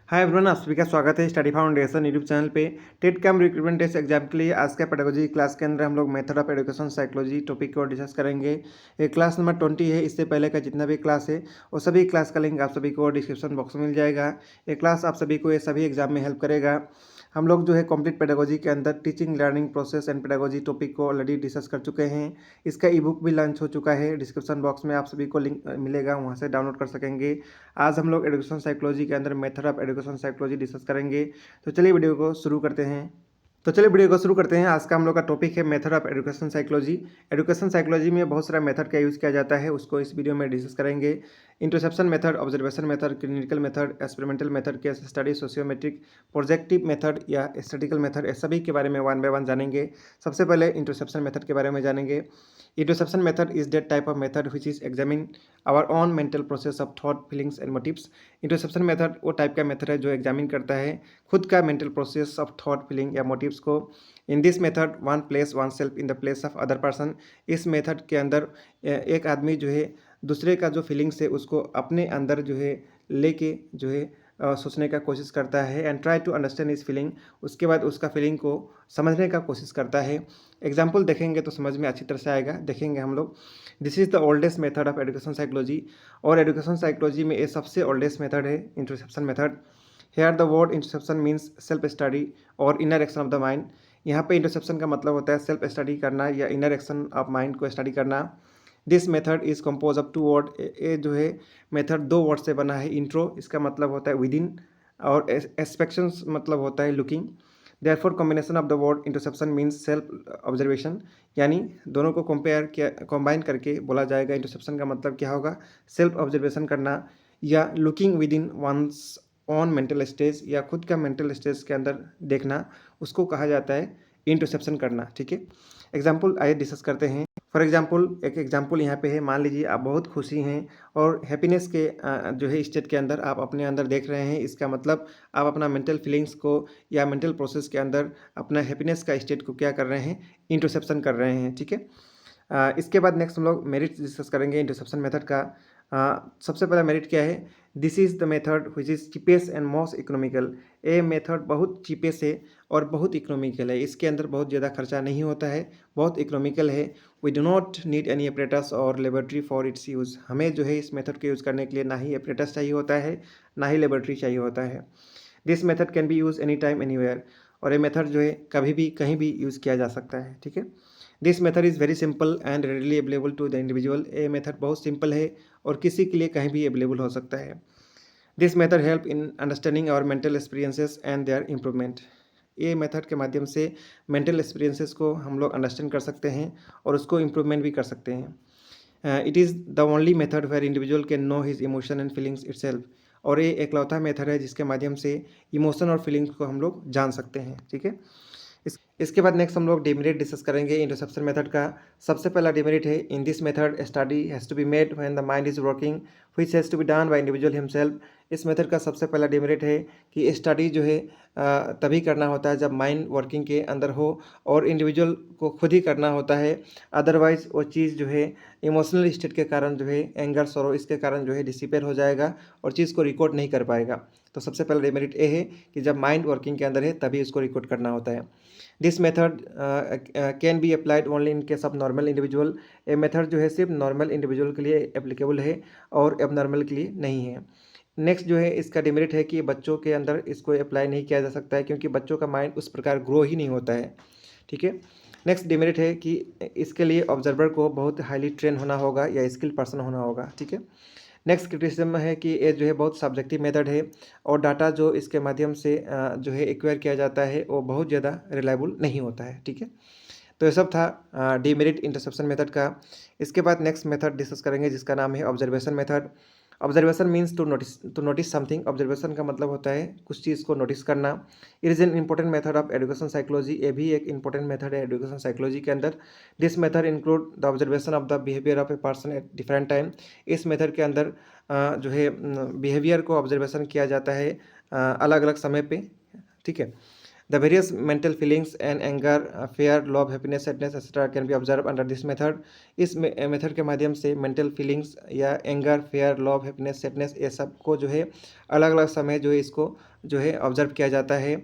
Hi everyone, आप सभी का स्वागत है स्टडी फाउंडेशन यूट्यूब चैनल पे। टेट कैम रिक्रूटमेंट टेस्ट एग्जाम के लिए आज का पेडागोजी क्लास के अंदर हम लोग method of education psychology topic को डिस्कस करेंगे। ये क्लास नंबर 20 है। इससे पहले का जितना भी क्लास है वो सभी क्लास का लिंक आप सभी को डिस्क्रिप्शन बॉक्स में मिल जाएगा। ये क्लास आप सभी को ये सभी एग्जाम में हेल्प करेगा। हम लोग जो है कंप्लीट पेडागोजी के अंदर teaching learning process and pedagogy topic को ऑलरेडी डिस्कस कर चुके हैं। इसका ई बुक भी लॉन्च हो चुका है। डिस्क्रिप्शन बॉक्स में आप सभी को लिंक मिलेगा, वहाँ से डाउनलोड कर सकेंगे। आज हम लोग एजुकेशन साइकोलॉजी के अंदर method of education psychology discuss करेंगे। तो चलिए वीडियो को शुरू करते हैं। आज का हम लोग का टॉपिक है method of education psychology. Education psychology में बहुत सारा मेथड का यूज़ किया जाता है, उसको इस वीडियो में डिस्कस करेंगे। Interception method, observation method, clinical method, experimental method, case study, sociometric, projective method या स्टैटिकल मेथड, ये सभी के बारे में वन बाय वन जानेंगे। सबसे पहले इंटरसेप्शन मेथड के बारे में जानेंगे। Interception method is that type of method which is examine our own mental process of thought, feelings and motives. Interception method वो टाइप का मेथड है जो एग्जामिन करता है खुद का mental process of thought, feeling या मोटिव्स को। इन this method one place one self in the place of other person. इस मेथड के अंदर एक आदमी जो है दूसरे का जो फीलिंग्स है उसको अपने अंदर जो है लेके जो है सोचने का कोशिश करता है एंड ट्राई टू अंडरस्टैंड इस फीलिंग। उसके बाद उसका फीलिंग को समझने का कोशिश करता है। एग्जाम्पल देखेंगे तो समझ में अच्छी तरह से आएगा। देखेंगे हम लोग। This is the oldest method of education psychology. और एजुकेशन साइकोलॉजी में ये सबसे ओल्डेस्ट मेथड है introspection method. Here the word introspection means self study और inner action of the mind. यहाँ पे इंटरसेप्शन का मतलब होता है सेल्फ स्टडी करना या इनर एक्शन ऑफ माइंड को स्टडी करना। This method is compose of two word. ये जो है मेथड दो वर्ड से बना है। इंट्रो, इसका मतलब होता है विद इन, और एक्सपेक्शंस मतलब होता है looking. Therefore combination of the word introspection means self observation. यानी दोनों को कंबाइन करके बोला जाएगा। इंटरसेप्शन का मतलब क्या होगा? सेल्फ ऑब्जर्वेशन करना या looking within one's on mental stage, या खुद का मेंटल स्टेज के अंदर देखना, उसको कहा जाता है इंटरसेप्शन करना। ठीक है, एग्जाम्पल आइए डिस्कस करते हैं। फॉर एग्जाम्पल, एक एग्जाम्पल यहाँ पे है। मान लीजिए आप बहुत खुशी हैं और हैप्पीनेस के जो है स्टेट के अंदर आप अपने अंदर देख रहे हैं। इसका मतलब आप अपना मेंटल फीलिंग्स को या मेंटल प्रोसेस के अंदर अपना हैप्पीनेस का स्टेट को क्या कर रहे हैं? इंटरसेप्शन कर रहे हैं। ठीक है, इसके बाद नेक्स्ट हम लोग मेरिट डिस्कस करेंगे इंटरसेप्शन मेथड का। सबसे पहला मेरिट क्या है? This is the method which is cheapest and most economical. ये मेथड बहुत चीपेस्ट है और बहुत इकोनॉमिकल है। इसके अंदर बहुत ज़्यादा खर्चा नहीं होता है, बहुत इकोनॉमिकल है। We do not need any apparatus और लेबोरेटरी फॉर इट्स यूज़। हमें जो है इस मेथड को यूज़ करने के लिए ना ही एपरेटस चाहिए होता है, ना ही लेबोरेटरी चाहिए होता है। This method can be use any time anywhere. और ये मेथड जो है कभी भी कहीं भी यूज़ किया जा सकता है। ठीक है, this method is very simple and readily available to the individual. ये मेथड बहुत सिंपल है और किसी के लिए कहीं भी अवेलेबल हो सकता है। This method help in understanding our mental experiences and their improvement. ये मेथड के माध्यम से मेंटल एक्सपीरियंसेस को हम लोग अंडरस्टैंड कर सकते हैं और उसको इम्प्रूवमेंट भी कर सकते हैं। It is the only method where individual can know his emotion and feelings itself. और ये एकलौता मेथड है जिसके माध्यम से इमोशन और फीलिंग्स को हम लोग जान सकते हैं। ठीक है, इसके बाद नेक्स्ट हम लोग डिमेरिट डिस्कस करेंगे इंटरसेप्शन मेथड का। सबसे पहला डिमेरिट है, in this method study has to be made when the mind is working which has to be done by individual himself. इस मेथड का सबसे पहला डिमेरिट है कि स्टडी जो है तभी करना होता है जब माइंड वर्किंग के अंदर हो और इंडिविजुअल को खुद ही करना होता है। अदरवाइज वो चीज़ जो है इमोशनल स्टेट के कारण जो है एंगर, सॉरो, इसके कारण जो है डिसिपेयर हो जाएगा और चीज़ को रिकॉर्ड नहीं कर पाएगा। तो सबसे पहला डिमेरिट ये है कि जब माइंड वर्किंग के अंदर है तभी उसको रिकॉर्ड करना होता है। This method can be applied only in case of normal individual. ये मेथड जो है सिर्फ नॉर्मल इंडिविजुअल के लिए एप्लीकेबल है और एबनॉर्मल के लिए नहीं है। नेक्स्ट जो है इसका डिमेरिट है कि बच्चों के अंदर इसको अप्लाई नहीं किया जा सकता है क्योंकि बच्चों का माइंड उस प्रकार ग्रो ही नहीं होता है। ठीक है, नेक्स्ट डिमेरिट है कि इसके लिए ऑब्जर्वर को बहुत हाईली ट्रेन होना होगा या स्किल्ड पर्सन होना होगा। ठीक है, नेक्स्ट क्रिटिसिज्म है कि ये जो है बहुत सब्जेक्टिव मेथड है और डाटा जो इसके माध्यम से जो है एक्वायर किया जाता है वो बहुत ज़्यादा रिलायबल नहीं होता है। ठीक है, तो ये सब था डिमेरिट इंटरसेप्शन मेथड का। इसके बाद नेक्स्ट मेथड डिस्कस करेंगे जिसका नाम है observation method. Observation means to notice something. Observation का मतलब होता है कुछ चीज़ को नोटिस करना। It is an important method of education psychology. ये भी एक इंपॉर्टेंट मेथड है एजुकेशन साइकोलॉजी के अंदर। This method include the observation of the behaviour of a person at different time. इस मेथड के अंदर जो है बिहेवियर को ऑब्जर्वेशन किया जाता है अलग अलग समय पे। ठीक है, the various mental feelings and anger, fair, love, happiness, sadness etcetera can be observe under this method. इस मेथड के माध्यम से मेंटल फीलिंग्स या anger, fair, love, happiness, sadness ये सब को जो है अलग अलग समय जो है इसको जो है ऑब्जर्व किया जाता है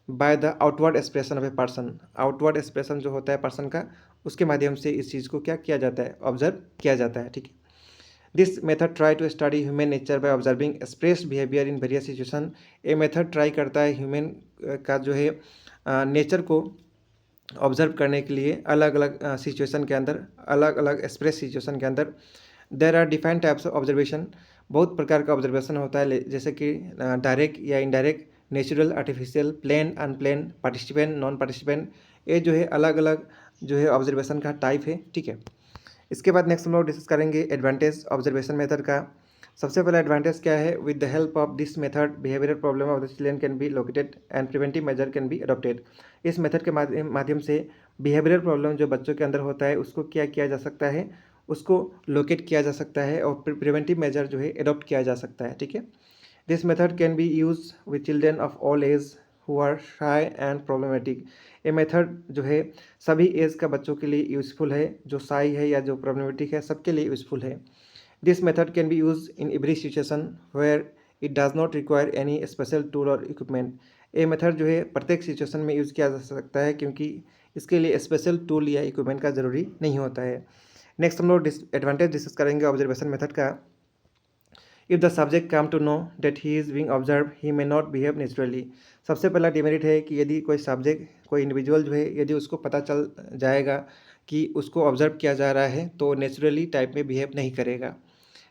by the outward expression of a person. Outward expression जो होता है पर्सन का, उसके माध्यम से इस चीज़ को क्या किया जाता है, ऑब्जर्व किया जाता है। ठीक है। This method try to study human nature by observing expressed behaviour in various situation. ये मेथड ट्राई करता है ह्यूमन का जो है नेचर को ऑब्जर्व करने के लिए अलग अलग सिचुएशन के अंदर, अलग अलग एक्सप्रेस सिचुएशन के अंदर। There are defined types of observation, बहुत प्रकार का ऑब्जर्वेशन होता है, जैसे कि डायरेक्ट या indirect, natural, artificial, planned, unplanned, participant, non participant. ये जो है अलग अलग जो है ऑब्जर्वेशन का टाइप है। ठीक है। इसके बाद नेक्स्ट हम लोग डिस्कस करेंगे एडवांटेज ऑब्जर्वेशन मेथड का। सबसे पहला एडवांटेज क्या है, with the help of this method behavioural problem of the children can be located and preventive measure can be adopted. इस मेथड के माध्यम से बिहेवियरल प्रॉब्लम जो बच्चों के अंदर होता है उसको क्या किया जा सकता है, उसको लोकेट किया जा सकता है और प्रिवेंटिव मेजर जो है अडॉप्ट किया जा सकता है। ठीक है। This method can be use with children of all age who are shy and problematic. ये मेथड जो है सभी एज का बच्चों के लिए यूज़फुल है, जो शाई है या जो प्रॉब्लमेटिक है सबके लिए यूज़फुल है। This method can be use in every situation where it does not require any special tool और इक्विपमेंट। ये मेथड जो है प्रत्येक सिचुएशन में यूज़ किया जा सकता है क्योंकि इसके लिए स्पेशल टूल या इक्विपमेंट का ज़रूरी नहीं होता है। नेक्स्ट हम लोग एडवांटेज डिस्कस करेंगे ऑब्जर्वेशन मेथड का। If the subject come to know that he is being observe he may not behave naturally. सबसे पहला डिमेरिट है कि यदि कोई सब्जेक्ट, कोई इंडिविजुअल जो है यदि उसको पता चल जाएगा कि उसको ऑब्जर्व किया जा रहा है तो नेचुरली टाइप में बिहेव नहीं करेगा।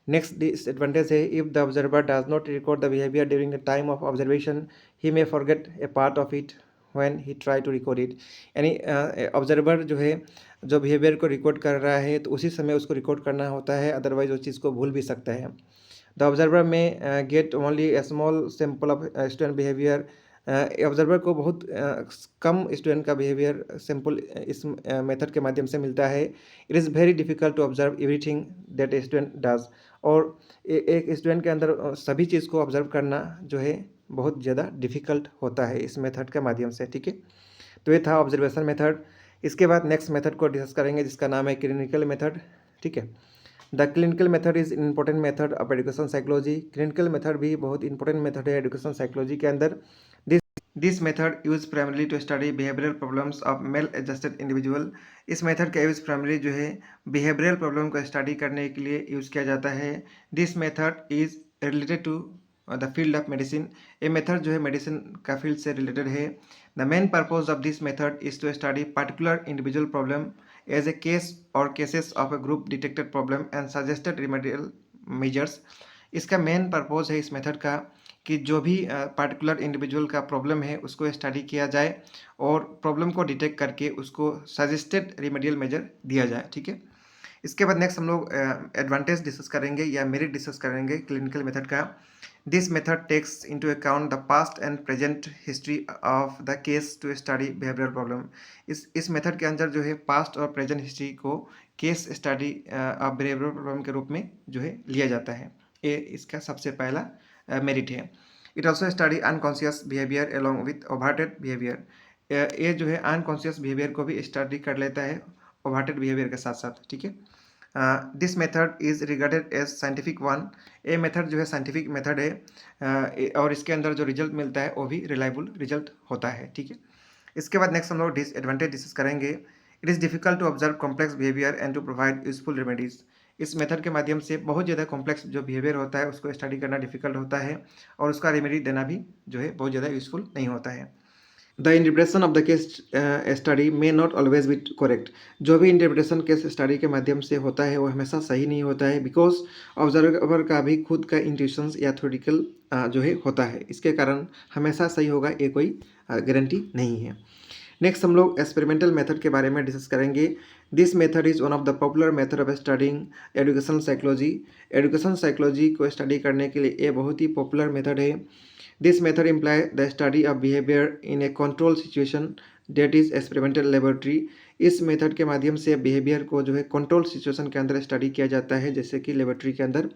नेक्स्ट डिसएडवांटेज है, if the observer does not record the behaviour during the time of observation he may forget a part of it when he try to record it. यानी observer जो है जो behaviour को record कर रहा है तो उसी समय उसको रिकॉर्ड करना होता है, अदरवाइज उस चीज़ को भूल भी सकता है। The observer may get only a small sample of student behaviour. Observer को बहुत कम स्टूडेंट का बिहेवियर सैम्पल इस मेथड के माध्यम से मिलता है। It is very difficult to observe everything that a student does. और एक स्टूडेंट के अंदर सभी चीज़ को ऑब्जर्व करना जो है बहुत ज़्यादा डिफिकल्ट होता है इस मेथड के माध्यम से। ठीक है। तो ये था ऑब्जर्वेशन मेथड। इसके बाद नेक्स्ट मेथड को डिस्कस करेंगे जिसका नाम है क्लिनिकल मेथड। ठीक है। The clinical method is important method of education psychology. Clinical method भी बहुत इंपॉर्टेंट मेथड है एजुकेशन साइकोलॉजी के अंदर। This method use primarily to study behavioural problems of maladjusted individual. इस मेथड का यूज़ प्राइमरी जो है बिहेवियरल प्रॉब्लम को स्टडी करने के लिए यूज़ किया जाता है। This method is related to the field of medicine. ये मेथड जो है मेडिसिन का फील्ड से रिलेटेड है। The main purpose of this method is to study particular individual problem as a case और cases of a group detected problem and suggested remedial measures. इसका main purpose है इस method का कि जो भी पर्टिकुलर इंडिविजुअल का प्रॉब्लम है उसको स्टडी किया जाए और प्रॉब्लम को डिटेक्ट करके उसको सजेस्टेड रिमेडियल मेजर दिया जाए। ठीक है। इसके बाद नेक्स्ट हम लोग एडवांटेज डिस्कस करेंगे या मेरिट डिस्कस करेंगे क्लिनिकल मेथड का। This method takes into account the past and present history of the case to study behavioural problem. इस मेथड के अंदर जो है पास्ट और प्रेजेंट हिस्ट्री को case study of behavioural problem के रूप में जो है लिया जाता है। ये इसका सबसे पहला मेरिट है। It also study unconscious behaviour along with overt behaviour. ये जो है अनकॉन्शियस बिहेवियर को भी स्टडी कर लेता है ओवरटेड बिहेवियर के साथ साथ। ठीक है। This method is regarded as scientific one. ये मेथड जो है साइंटिफिक मेथड है और इसके अंदर जो रिजल्ट मिलता है वो भी रिलायबल रिजल्ट होता है। ठीक है। इसके बाद नेक्स्ट हम लोग डिसएडवांटेज डिस्कस करेंगे। It is difficult to observe complex behaviour and to provide useful remedies. इस मेथड के माध्यम से बहुत ज़्यादा कॉम्प्लेक्स जो बिहेवियर होता है उसको स्टडी करना डिफिकल्ट होता है और उसका रेमेडी देना भी जो है बहुत ज़्यादा यूजफुल नहीं होता है। The interpretation of the case study may not always be correct. जो भी इंटरप्रिटेशन केस स्टडी के माध्यम से होता है वो हमेशा सही नहीं होता है, बिकॉज ऑब्जर्वर का भी खुद का इंट्यूशंस या थ्योरेटिकल जो है होता है, इसके कारण हमेशा सही होगा ये कोई गारंटी नहीं है। नेक्स्ट हम लोग एक्सपेरिमेंटल मेथड के बारे में डिस्कस करेंगे। This method is one of the popular method of studying education psychology. Education psychology को स्टडी करने के लिए ये बहुत ही पॉपुलर मेथड है। This method imply the study of behaviour in A control situation that is experimental laboratory. इस method के माध्यम से बिहेवियर को जो है कंट्रोल सिचुएशन के अंदर स्टडी किया जाता है, जैसे कि लेबोरेटरी के अंदर।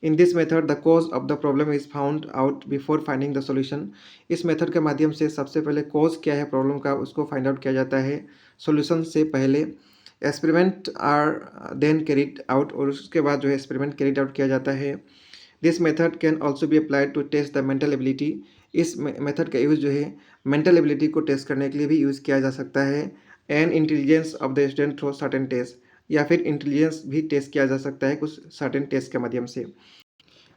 इन this method the cause of the problem is found out before finding the solution. इस मेथड के माध्यम से सबसे पहले कॉज क्या है प्रॉब्लम का उसको फाइंड आउट किया जाता है सॉल्यूशन से पहले। Experiment are then carried out, और उसके बाद जो है एक्सपेरिमेंट कैरिड आउट किया जाता है। This method can also be applied to test the mental ability. इस मेथड का यूज़ जो है मेंटल एबिलिटी को टेस्ट करने के लिए भी यूज़ किया जा सकता है। And intelligence of the student through certain test, या फिर इंटेलिजेंस भी टेस्ट किया जा सकता है कुछ सर्टेन टेस्ट के माध्यम से।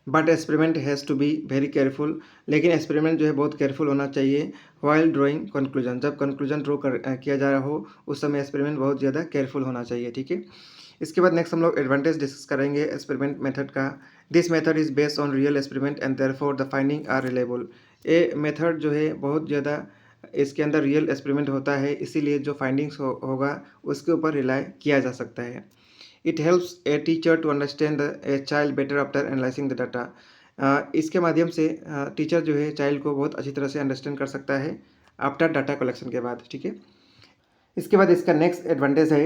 But experiment has to be very careful, लेकिन एक्सपेरिमेंट जो है बहुत केयरफुल होना चाहिए। वाइल ड्राइंग कंक्लूजन, जब कंक्लूजन ड्रॉ किया जा रहा हो उस समय एक्सपेरिमेंट बहुत ज़्यादा केयरफुल होना चाहिए, ठीक है। इसके बाद नेक्स्ट हम लोग एडवांटेज डिस्कस करेंगे एक्सपेरिमेंट मेथड का। This method is based on real experiment and therefore the finding are reliable. ये मेथड जो है बहुत ज़्यादा इसके अंदर रियल एक्सपेरिमेंट होता है, इसीलिए जो फाइंडिंग्स होगा उसके ऊपर रिलाई किया जा सकता है। It helps a teacher to understand a child better after analysing the data. इसके माध्यम से टीचर जो है चाइल्ड को बहुत अच्छी तरह से अंडरस्टैंड कर सकता है आफ्टर डाटा कलेक्शन के बाद, ठीक है। इसके बाद इसका नेक्स्ट एडवांटेज है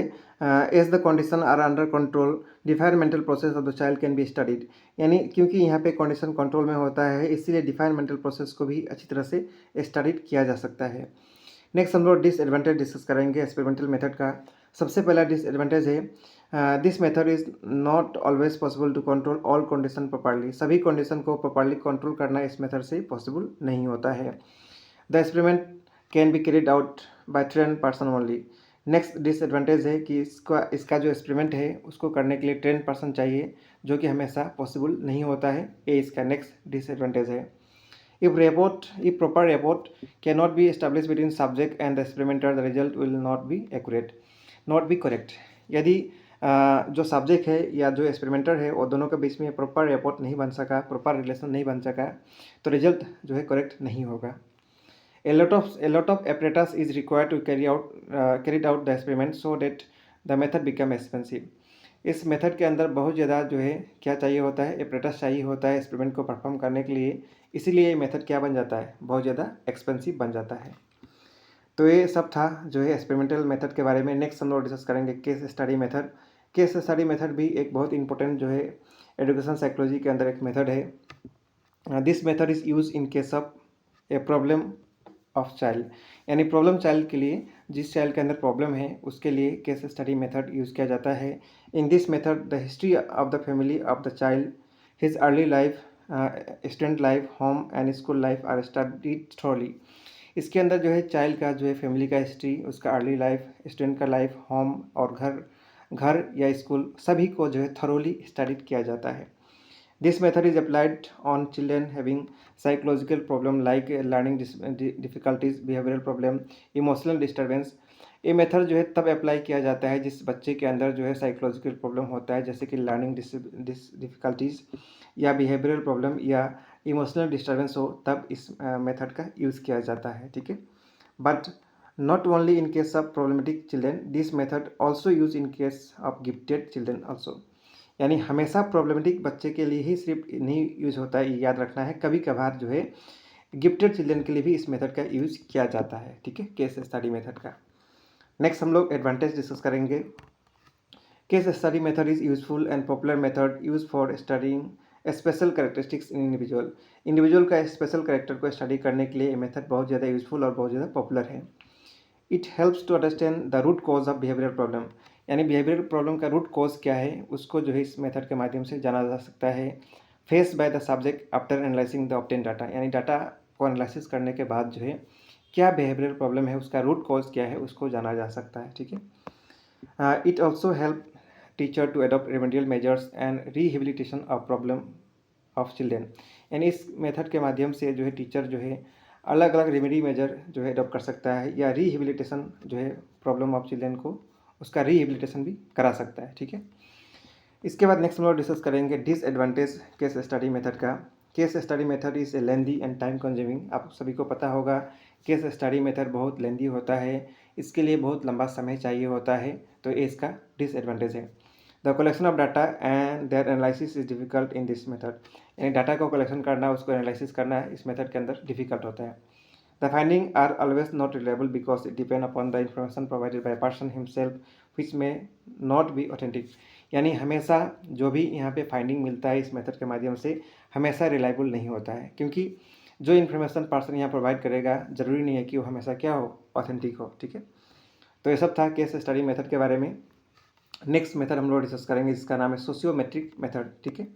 as the condition are under control define mental process of the child can be studied. यानी क्योंकि यहाँ पे कंडीशन कंट्रोल में होता है इसीलिए डिफाइन मेंटल प्रोसेस को भी अच्छी तरह से स्टडीड किया जा सकता है। नेक्स्ट हम लोग डिसएडवांटेज डिस्कस करेंगे एक्सपेरिमेंटल मेथड का। सबसे पहला डिसएडवांटेज है this method is not always possible to control all condition properly. सभी कंडीशन को प्रॉपर्ली कंट्रोल करना इस मेथड से पॉसिबल नहीं होता है। The experiment can be carried out by train person only. Next disadvantage है कि इसका जो एक्सपेरिमेंट है उसको करने के लिए ट्रेन पर्सन चाहिए, जो कि हमेशा पॉसिबल नहीं होता है। ये इसका नेक्स्ट डिसएडवांटेज है। If proper rapport cannot be established between subject and the experimenter, the result will not be accurate, not be correct। यदि जो सब्जेक्ट है या जो एक्सपेरिमेंटर है वो दोनों के बीच में प्रॉपर रेपोर्ट नहीं बन सका, प्रॉपर रिलेशन नहीं बन सका, तो रिजल्ट जो है करेक्ट नहीं होगा। A lot of apparatus is required to carried out the experiment so that the method become expensive। इस मेथड के अंदर बहुत ज़्यादा जो है क्या चाहिए होता है, एपरेटस चाहिए होता है एक्सपेरिमेंट को परफॉर्म करने के लिए, इसीलिए ये मेथड क्या बन जाता है, बहुत ज़्यादा एक्सपेंसिव बन जाता है। तो ये सब था जो है एक्सपेरिमेंटल मेथड के बारे में। नेक्स्ट हम लोग डिस्कस करेंगे case study method. Case study method भी एक बहुत इंपॉर्टेंट जो है एजुकेशन साइकोलॉजी के अंदर एक मेथड है। This method is use in case of a problem of child. यानी प्रॉब्लम चाइल्ड के लिए, जिस चाइल्ड के अंदर प्रॉब्लम है उसके लिए केस स्टडी मेथड यूज़ किया जाता है। In this method the history of the family of the child, his early life, student life, home and school life are studied thoroughly. इसके अंदर जो है चाइल्ड का जो है फैमिली का हिस्ट्री, उसका अर्ली लाइफ, स्टूडेंट का लाइफ, होम और घर या स्कूल सभी को जो है थरोली स्टडीड किया जाता है। This method is applied on children having psychological problem like learning difficulties, behavioral problem, emotional disturbance। ये मेथड जो है तब अप्लाई किया जाता है जिस बच्चे के अंदर जो है साइकोलॉजिकल प्रॉब्लम होता है, जैसे कि लर्निंग डिफ़िकल्टीज़ या बिहेवियरल प्रॉब्लम या इमोशनल डिस्टर्बेंस हो, तब इस मेथड का यूज़ किया जाता है, ठीक है। But not only in case of problematic children, this method also use in case of gifted children also. यानी हमेशा प्रॉब्लमेटिक बच्चे के लिए ही सिर्फ नहीं यूज़ होता है, ये याद रखना है। कभी कभार जो है गिफ्टेड चिल्ड्रन के लिए भी इस मेथड का यूज़ किया जाता है, ठीक है, केस स्टडी मेथड का। नेक्स्ट हम लोग एडवांटेज डिस्कस करेंगे। Case study method is useful and popular method use for studying special characteristics in individual का स्पेशल कैरेक्टर को स्टडी करने के लिए ये मेथड बहुत ज़्यादा यूजफुल और बहुत ज़्यादा पॉपुलर है। It helps to understand the root cause of behavioural problem. यानी बिहेवियरल प्रॉब्लम का रूट कॉज क्या है उसको जो है इस मेथड के माध्यम से जाना जा सकता है। Face by the subject after analysing the obtain data. यानी डाटा को एनालिसिस करने के बाद जो है क्या बिहेवियरल प्रॉब्लम है, उसका रूट कॉज क्या है, उसको जाना जा सकता है, ठीक है। It also help teacher to adopt remedial measures and rehabilitation of problem of children. यानी इस मेथड के माध्यम से जो है टीचर जो है अलग अलग रेमेडी मेजर जो है अडॉप्ट कर सकता है या रिहेबिलिटेशन जो है प्रॉब्लम ऑफ चिल्ड्रेन को उसका रिहेबिलिटेशन भी करा सकता है, ठीक है। इसके बाद नेक्स्ट हम लोग डिस्कस करेंगे डिसएडवांटेज केस स्टडी मेथड का। Case study method is A lengthy and time consuming. आप सभी को पता होगा केस स्टडी मेथड बहुत लेंदी होता है, इसके लिए बहुत लंबा समय चाहिए होता है, तो ये इसका डिसएडवांटेज है। The collection of data and their analysis is difficult in this method. यानी डाटा को कलेक्शन करना, उसको एनालिसिस करना इस मेथड के अंदर डिफिकल्ट होता है। The findings are always not reliable because it depend upon the information provided by a person himself which may not be authentic। यानी हमेशा जो भी यहाँ पे फाइंडिंग मिलता है इस मेथड के माध्यम से हमेशा रिलायबल नहीं होता है, क्योंकि जो इन्फॉर्मेशन पर्सन यहाँ प्रोवाइड करेगा ज़रूरी नहीं है कि वो हमेशा क्या हो, ऑथेंटिक हो। ठीक है, तो ये सब था केस स्टडी मेथड के बारे में। नेक्स्ट मेथड हम लोग डिस्कस करेंगे जिसका नाम है सोशियोमेट्रिक मेथड। ठीक है,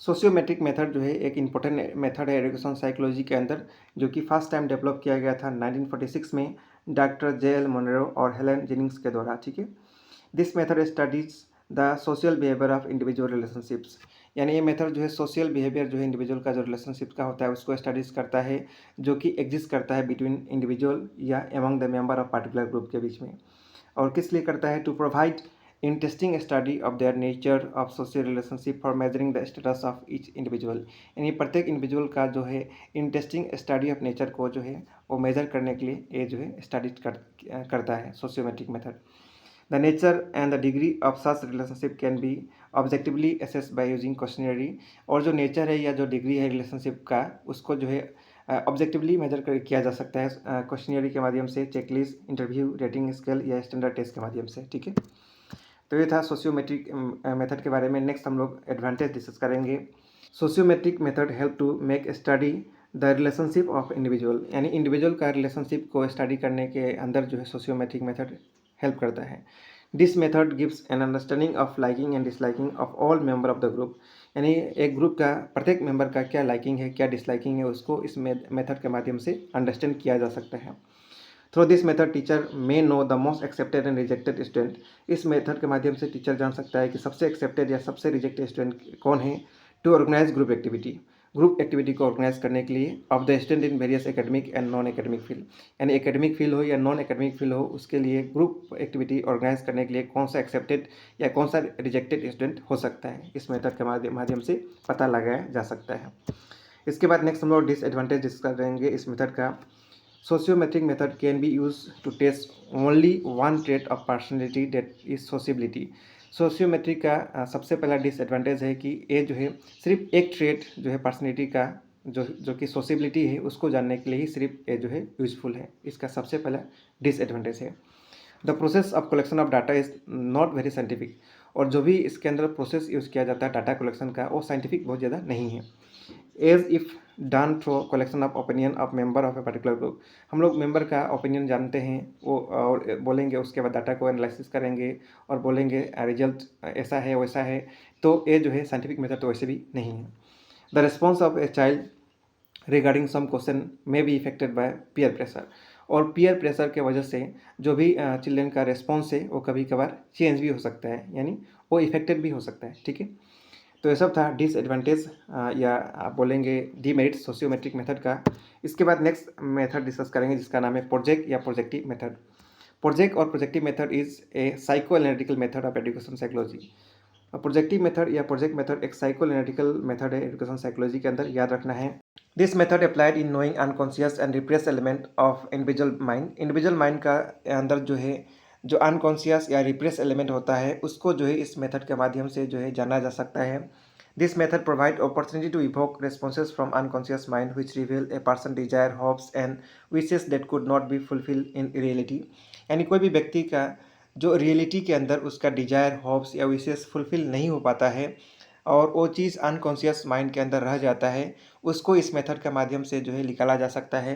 सोशियोमेट्रिक मेथड जो है एक इम्पोर्टेंट मेथड है एजुकेशन साइकोलॉजी के अंदर, जो कि फर्स्ट टाइम डेवलप किया गया था 1946 में डॉक्टर जे.एल. मोनरो और हेलेन जेनिंग्स के द्वारा। ठीक है, this method studies the social behaviour of individual relationships, यानी ये मेथड जो है सोशल बिहेवियर जो है इंडिविजुअल का जो रिलेशनशिप का होता है उसको स्टडीज करता है, जो कि एग्जिस्ट करता है बिटवीन इंडिविजुअल या among the member of particular group के बीच में। और किस लिए करता है? To provide interesting study of their nature of social relationship for measuring the status of each individual, यानी प्रत्येक इंडिविजुअल का जो है इंटरेस्टिंग स्टडी ऑफ नेचर को जो है वो मेजर करने के लिए ये जो है स्टडी करता है sociometric method. The nature and the degree of such relationship can be objectively assess by using questionnaire, और जो नेचर है या जो डिग्री है रिलेशनशिप का उसको जो है ऑब्जेक्टिवली मेजर कर किया जा सकता है क्वेश्चनरी के माध्यम से, चेकलिस्ट, इंटरव्यू, रेटिंग स्केल या स्टैंडर्ड टेस्ट के माध्यम से। ठीक है, तो ये था सोशियोमेट्रिक मेथड के बारे में। नेक्स्ट हम लोग एडवांटेज डिस्कस करेंगे। Sociometric method help to make study the relationship of individual, यानी इंडिविजुअल का रिलेशनशिप को स्टडी करने के अंदर जो है सोशियोमेट्रिक मेथड हेल्प करता है। This method gives an understanding of liking and disliking of all member of the group, यानी एक ग्रुप का प्रत्येक मेंबर का क्या लाइकिंग है क्या डिसलाइकिंग है उसको इस मेथड के माध्यम से अंडरस्टैंड किया जा सकता है। Through this method teacher may know the most accepted and rejected student, इस मेथड के माध्यम से टीचर जान सकता है कि सबसे एक्सेप्टेड या सबसे रिजेक्टेड स्टूडेंट कौन है। टू ऑर्गेनाइज ग्रुप एक्टिविटी को ऑर्गेनाइज करने के लिए of the student in various academic and non academic field, यानी एकेडमिक फील्ड हो या नॉन एकेडमिक फील्ड हो उसके लिए ग्रुप एक्टिविटी ऑर्गेनाइज करने के लिए कौन सा एक्सेप्टेड या कौन सा रिजेक्टेड स्टूडेंट हो सकता है, इस मेथड के माध्यम से पता लगाया जा सकता है। इसके बाद नेक्स्ट हम लोग डिसएडवांटेज डिस्कस करेंगे इस मेथड का। Sociometric method can be used to test only one trait of personality, that is sociability. Sociometry का सबसे पहला डिसएडवांटेज है कि ये जो है सिर्फ एक ट्रेट जो है पर्सनैलिटी का जो कि सोशिबिलिटी है उसको जानने के लिए ही सिर्फ ये जो है यूजफुल है, इसका सबसे पहला डिसएडवांटेज है। The process of collection of data is not very scientific, और जो भी इसके अंदर प्रोसेस यूज़ किया जाता है डाटा कलेक्शन का वो साइंटिफिक बहुत ज़्यादा नहीं है। As if done through collection of opinion of member of a particular group, हम लोग मेंबर का ओपिनियन जानते हैं वो और बोलेंगे, उसके बाद डाटा को एनालिसिस करेंगे और बोलेंगे रिजल्ट ऐसा है वैसा है, तो ये जो है साइंटिफिक मेथड तो वैसे भी नहीं है। The response of a child regarding some question may be affected by peer pressure, और पीयर प्रेशर के वजह से जो भी चिल्ड्रन का रिस्पॉन्स है वो कभी कभार चेंज भी हो सकता है, यानी वो इफेक्टेड भी हो सकता है। ठीक है, तो ये सब था डिसएडवांटेज या आप बोलेंगे डीमेरिट सोशियोमेट्रिक मेथड का। इसके बाद नेक्स्ट मेथड डिस्कस करेंगे जिसका नाम है प्रोजेक्ट या प्रोजेक्टिव मेथड। प्रोजेक्ट और projective method is a psycho analytical method of education psychology. Projective method या प्रोजेक्ट मेथड एक साइको एनालिटिकल मेथड है एजुकेशन साइकोलॉजी के अंदर, याद रखना है। This method applied in knowing unconscious and repress element of individual mind, individual mind का अंदर जो है जो अनकॉन्शियस या रिप्रेस एलिमेंट होता है उसको जो है इस मेथड के माध्यम से जो है जाना जा सकता है। This method provide opportunity to evoke responses from unconscious mind which reveal a person desire, hopes and wishes that could not be fulfil in reality, यानी कोई भी व्यक्ति का जो रियलिटी के अंदर उसका डिजायर, होप्स या विशेस फुलफिल नहीं हो पाता है और वो चीज़ अनकॉन्शियस माइंड के अंदर रह जाता है, उसको इस मेथड के माध्यम से जो है निकाला जा सकता है।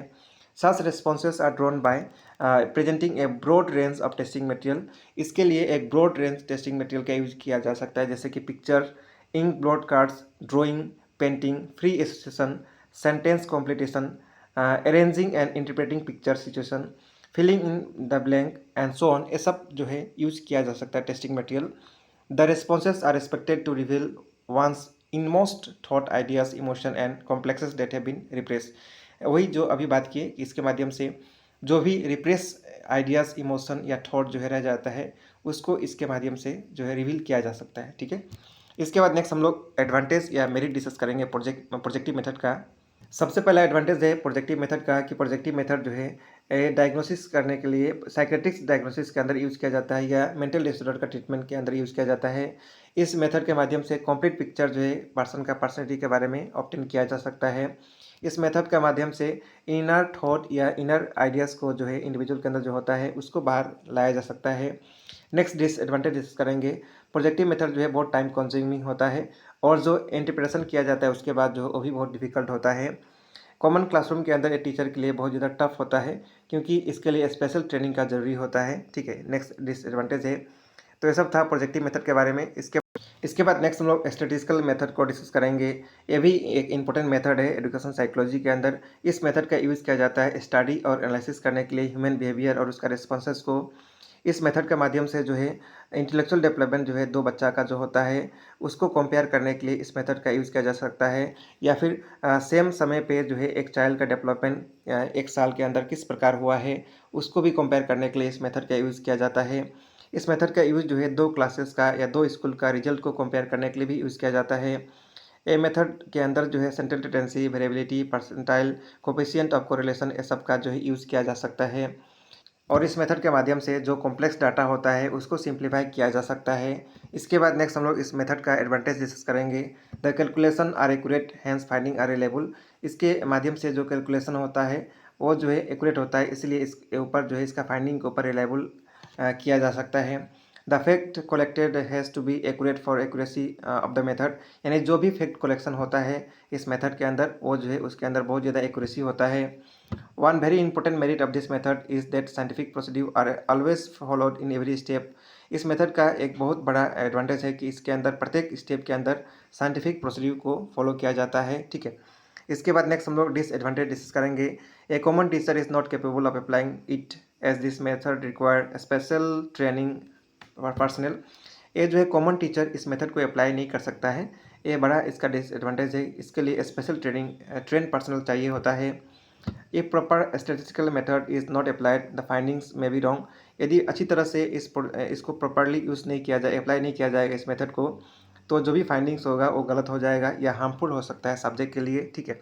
Such responses are drawn by presenting a broad range of testing material, इसके लिए एक ब्रॉड रेंज टेस्टिंग मटेरियल का यूज किया जा सकता है, जैसे कि picture, ink blot cards, drawing, painting, free association, sentence completion, arranging and interpreting picture situation, filling in the blank and so on, ये सब जो है यूज किया जा सकता है testing material. The responses are expected to reveal once innermost thought, ideas, emotion and complexes that have been repress, वही जो अभी बात की इसके माध्यम से जो भी रिप्रेस आइडियाज़, इमोशन या थॉट जो है रह जाता है उसको इसके माध्यम से जो है रिवील किया जा सकता है। ठीक है, इसके बाद नेक्स्ट हम लोग एडवांटेज या मेरिट डिस्कस करेंगे प्रोजेक्टिव मेथड का। सबसे पहला एडवांटेज है प्रोजेक्टिव मेथड का कि प्रोजेक्टिव मेथड जो है डायग्नोसिस करने के लिए साइकेट्रिक्स डायग्नोसिस के अंदर यूज़ किया जाता है या मेंटल डिसऑर्डर का ट्रीटमेंट के अंदर यूज़ किया जाता है। इस मेथड के माध्यम से कंप्लीट पिक्चर जो है पर्सन का पर्सनैलिटी के बारे में ऑब्टेन किया जा सकता है। इस मेथड के माध्यम से इनर थॉट या इनर आइडियाज़ को जो है इंडिविजुअल के अंदर जो होता है उसको बाहर लाया जा सकता है। नेक्स्ट डिसएडवांटेज डिस्कस करेंगे प्रोजेक्टिव मेथड जो है बहुत टाइम कंज्यूमिंग होता है और जो इंटरप्रिटेशन किया जाता है उसके बाद जो वो भी बहुत डिफिकल्ट होता है। कॉमन क्लासरूम के अंदर एक टीचर के लिए बहुत ज़्यादा टफ होता है क्योंकि इसके लिए स्पेशल ट्रेनिंग का ज़रूरी होता है। ठीक है, नेक्स्ट डिसएडवांटेज है। तो ये सब था प्रोजेक्टिव मेथड के बारे में। इसके बाद नेक्स्ट हम लोग स्टैटिस्टिकल मेथड को डिस्कस करेंगे। ये भी एक इंपॉर्टेंट मेथड है एजुकेशन साइकोलॉजी के अंदर। इस मेथड का यूज़ किया जाता है स्टडी और एनालिसिस करने के लिए ह्यूमन बिहेवियर और उसका रिस्पॉन्सेस को। इस मेथड के माध्यम से जो है इंटेलेक्चुअल डेवलपमेंट जो है दो बच्चा का जो होता है उसको कंपेयर करने के लिए इस मेथड का यूज़ किया जा सकता है, या फिर सेम समय पे जो है एक चाइल्ड का डेवलपमेंट एक साल के अंदर किस प्रकार हुआ है उसको भी कंपेयर करने के लिए इस मेथड का यूज़ किया जाता है। इस मेथड का यूज़ जो है दो क्लासेस का या दो स्कूल का रिजल्ट को कंपेयर करने के लिए भी यूज़ किया जाता है। ये मेथड के अंदर जो है central tendency, variability, percentile, coefficient of correlation ये सब का जो है यूज़ किया जा सकता है। और इस मेथड के माध्यम से जो कॉम्प्लेक्स डाटा होता है उसको सिंप्लीफाई किया जा सकता है। इसके बाद नेक्स्ट हम लोग इस मेथड का एडवांटेज डिस्कस करेंगे। The calculation are accurate hence finding are reliable. इसके माध्यम से जो कैलकुलेशन होता है वो जो है एक्यूरेट होता है, इसलिए इसके ऊपर जो है इसका फाइंडिंग के ऊपर रिलायबल किया जा सकता है। The fact collected has to be accurate for accuracy of the method. यानी जो भी फैक्ट कलेक्शन होता है इस मेथड के अंदर वो जो है उसके अंदर बहुत ज़्यादा एक्यूरेसी होता है। One very important merit of this method is that scientific procedure are always followed in every step. इस मेथड का एक बहुत बड़ा एडवांटेज है कि इसके अंदर प्रत्येक स्टेप के अंदर साइंटिफिक प्रोसीड्यूर को फॉलो किया जाता है। ठीक है, इसके बाद नेक्स्ट हम लोग डिसएडवांटेज डिस्कस करेंगे। A common teacher is not capable of applying it as this method required special training personal. ये जो है कॉमन टीचर इस मेथड को अप्लाई नहीं कर सकता है, ये बड़ा इसका डिसएडवांटेज है। इसके लिए स्पेशल ट्रेन पर्सनल चाहिए होता है। If proper statistical method is not applied, the findings may be wrong. यदि अच्छी तरह से इसको प्रॉपरली यूज़ नहीं किया जाए, अप्लाई नहीं किया जाएगा इस मेथड को, तो जो भी फाइंडिंग्स होगा वो गलत हो जाएगा या हार्मफुल हो सकता है सब्जेक्ट के लिए। ठीक है,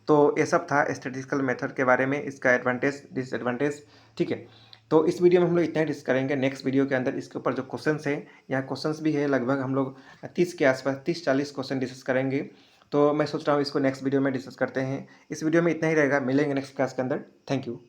तो ये सब था स्टैटिस्टिकल मेथड के बारे में, इसका एडवांटेज डिसएडवांटेज। ठीक है, तो इस वीडियो में हम लोग इतना ही डिस्कस करेंगे। नेक्स्ट वीडियो के अंदर इसके ऊपर जो क्वेश्चंस है, यहाँ क्वेश्चंस भी है लगभग हम लोग 30 के आसपास 30-40 क्वेश्चन डिस्कस करेंगे। तो मैं सोच रहा हूँ इसको नेक्स्ट वीडियो में डिस्कस करते हैं। इस वीडियो में इतना ही रहेगा, मिलेंगे नेक्स्ट क्लास के अंदर। Thank you.